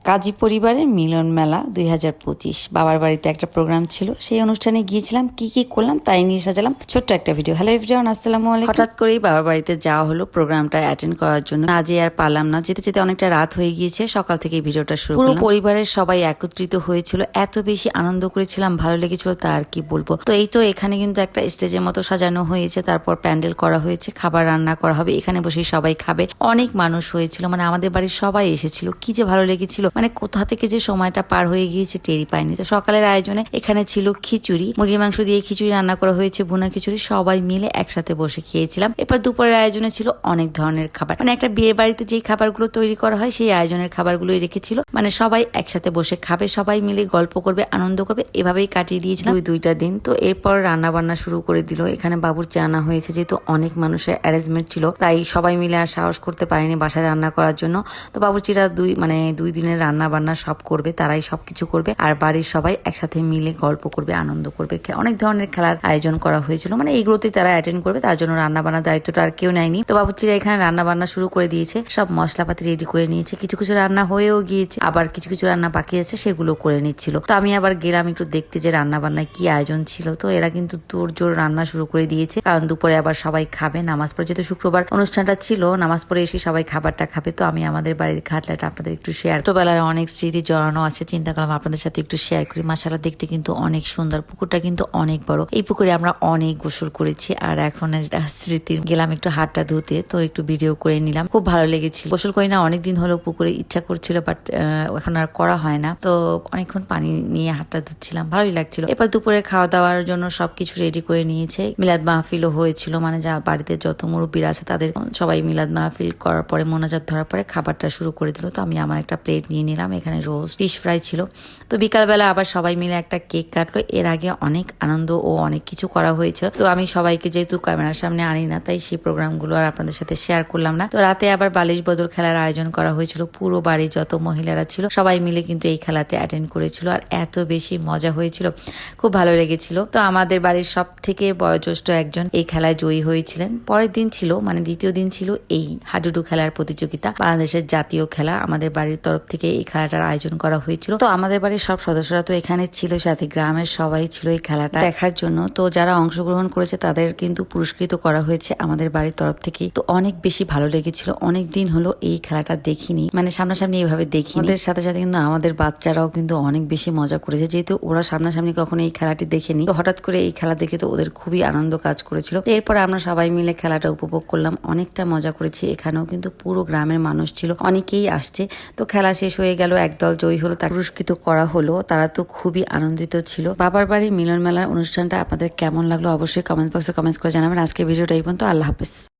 কাজী পরিবারের মিলন মেলা 2025 বাবার বাড়িতে একটা প্রোগ্রাম ছিল, সেই অনুষ্ঠানে গিয়েছিলাম। কি কি করলাম তাই নিয়ে সাজালাম ছোট্ট একটা ভিডিও। হ্যালো এভরিওয়ান, আসসালামু আলাইকুম। হঠাৎ করেই বাবার বাড়িতে যাওয়া হলো প্রোগ্রামটা অ্যাটেন্ড করার জন্য। না যেয়ে আর পারলাম না, যেতে যেতে অনেকটা রাত হয়ে গিয়েছে। সকাল থেকে ভিডিওটা শুরু করলাম। পুরো পরিবারের সবাই একত্রিত হয়েছিল, এত বেশি আনন্দ করেছিলাম, ভালো লেগেছিল তা আর কি বলবো। তো এই তো এখানে কিন্তু একটা স্টেজের মতো সাজানো হয়েছে, তারপর প্যান্ডেল করা হয়েছে, খাবার রান্না করা হবে, এখানে বসেই সবাই খাবে। অনেক মানুষ হয়েছিল, মানে আমাদের বাড়ির সবাই এসেছিল। কি যে ভালো লেগেছিল, মানে কোথা থেকে যে সময়টা পার হয়ে গিয়েছে টেরই পাইনি। তো সকালের আয়োজনে এখানে ছিল খিচুড়ি, মুরগির মাংস দিয়ে খিচুড়ি রান্না করা হয়েছে, ভুনা খিচুড়ি, সবাই মিলে একসাথে বসে খেয়েছিলাম। এরপর দুপুরের আয়োজনে ছিল অনেক ধরনের খাবার, মানে একটা বিয়ে বাড়িতে যেই খাবারগুলো তৈরি করা হয় সেই আয়োজনের খাবারগুলোই রেখেছিল। মানে সবাই একসাথে বসে খাবে, সবাই মিলে গল্প করবে, আনন্দ করবে, এভাবেই কাটিয়ে দিয়েছিলাম দুইটা দিন। তো এরপর রান্না বান্না শুরু করে দিল। এখানে বাবুর্চি আনা হয়েছে, যেহেতু অনেক মানুষের অ্যারেঞ্জমেন্ট ছিল তাই সবাই মিলে আর সাহস করতে পারেনি বাসায় রান্না করার জন্য। তো বাবুর্চিরা দুই দিনের রান্না বান্না সব করবে, তারাই সবকিছু করবে, আর বাড়ির সবাই একসাথে মিলে গল্প করবে, আনন্দ করবে। অনেক ধরনের খেলার আয়োজন করা হয়েছিল, মানে এইগুলোতেই তারা অ্যাটেন্ড করবে, তার জন্য রান্না বান্নার দায়িত্বটা আর কেউ নেয়নি। তো বাবুর্চিরা এখানে রান্না বান্না শুরু করে দিয়েছে, সব মশলাপাতি রেডি করে নিয়েছে। কিছু কিছু রান্না হয়েও গিয়েছে, আবার কিছু কিছু রান্না বাকি আছে, সেগুলো করে নিচ্ছিল। তো আমি আবার গেলাম একটু দেখতে যে রান্না বান্নায় কি আয়োজন ছিল। তো এরা কিন্তু জোর রান্না শুরু করে দিয়েছে, কারণ দুপুরে আবার সবাই খাবে। নামাজ পড়ে, যেহেতু শুক্রবার অনুষ্ঠানটা ছিল, নামাজ পড়ে এসে সবাই খাবারটা খাবে। তো আমি আমাদের বাড়ির খাটলাটা আপনাদের একটু শেয়ার, ছোটবেলার অনেক স্মৃতি জড়ানো আছে, চিন্তা করলাম আপনাদের সাথে একটু শেয়ার করি। মাশাআল্লাহ, দেখতে কিন্তু অনেক সুন্দর, পুকুরটা কিন্তু অনেক বড়। এই পুকুরে আমরা অনেক গোসল করেছি, আর এখন স্মৃতির গেলাম একটু হাতটা ধুতে, তো একটু ভিডিও করে নিলাম। খুব ভালো লেগেছিল। গোসল করি না অনেকদিন হলো, পুকুরে ইচ্ছা করছিল, বাট এখন আর করা হয় না। তো অনেকক্ষণ পানি নিয়ে হাতটা ধুচ্ছিলাম, ভালোই লাগছিল। এরপর দুপুরে খাওয়া দাওয়ার জন্য সবকিছু রেডি করে নিয়েছে। মিলাদ মাহফিলও হয়েছিল, মানে যা বাড়িতে যত মুরব্বীরা আছে তাদের সবাই মিলাদ মাহফিল করার পরে মোনাজাত ধরার পরে খাবারটা শুরু করে দিল। তো আমি আমার একটা প্লেট নিয়ে নিলাম, এখানে রোস্ট, ফিশ ফ্রাই ছিল। তো বিকালবেলা আবার সবাই মিলে একটা কেক কাটলো। এর আগে অনেক আনন্দ ও অনেক কিছু করা হয়েছে, তো আমি সবাইকে যেহেতু ক্যামেরার সামনে আনি না, তাই সেই প্রোগ্রামগুলো আর আপনাদের সাথে শেয়ার করলাম না। তো রাতে আবার বালিশ বদল খেলার আয়োজন করা হয়েছিল। পুরো বাড়ির যত মহিলারা ছিল সবাই মিলে কিন্তু এই খেলাতে অ্যাটেন্ড করেছিল, আর এত বেশি মজা হয়েছিল, খুব ভালো লেগেছিল। তো আমাদের বাড়ির সব থেকে বয়োজ্যেষ্ঠ একজন এই খেলায় জয়ী হয়েছিলেন। পরের দিন ছিল, মানে দ্বিতীয় দিন ছিল এই হাডুডু খেলার প্রতিযোগিতা, বাংলাদেশের জাতীয় খেলা। আমাদের বাড়ির তরফ থেকে এই খেলাটার আয়োজন করা হয়েছিল। তো আমাদের বাড়ির সব সদস্যরা তো এখানে ছিল, সাথে গ্রামের সবাই ছিল এই খেলাটা দেখার জন্য। তো যারা অংশগ্রহণ করেছে তাদের কিন্তু পুরস্কৃত করা হয়েছে আমাদের বাড়ির তরফ থেকে। তো অনেক বেশি ভালো লেগেছিল, অনেক দিন হলো এই খেলাটা দেখিনি, মানে সামনাসামনি এইভাবে দেখি। ওদের সাথে সাথে কিন্তু আমাদের বাচ্চারাও কিন্তু অনেক বেশি মজা করেছে, যেহেতু ওরা সামনাসামনি কখনো এই খেলাটি দেখেনি। তো হঠাৎ করে এই খেলা দেখে তো ওদের খুবই আনন্দ কাজ করেছিল। এরপরে আমরা সবাই মিলে খেলাটা উপভোগ করলাম, অনেকটা মজা করেছি। এখানেও কিন্তু পুরো গ্রামের মানুষ ছিল, অনেকেই আসছে। তো খেলা শেষ হয়ে গেল, একদল জয়ী হলো, তাকে পুরস্কৃত করা হলো। তারা তো খুবই আনন্দিত ছিল। বাবার বাড়ির মিলন মেলার অনুষ্ঠানটা আপনাদের কেমন লাগলো অবশ্যই কমেন্ট বক্সে কমেন্টস করে জানাবেন। আজকে ভিডিওটা এই পর্যন্ত, আল্লাহ হাফেজ।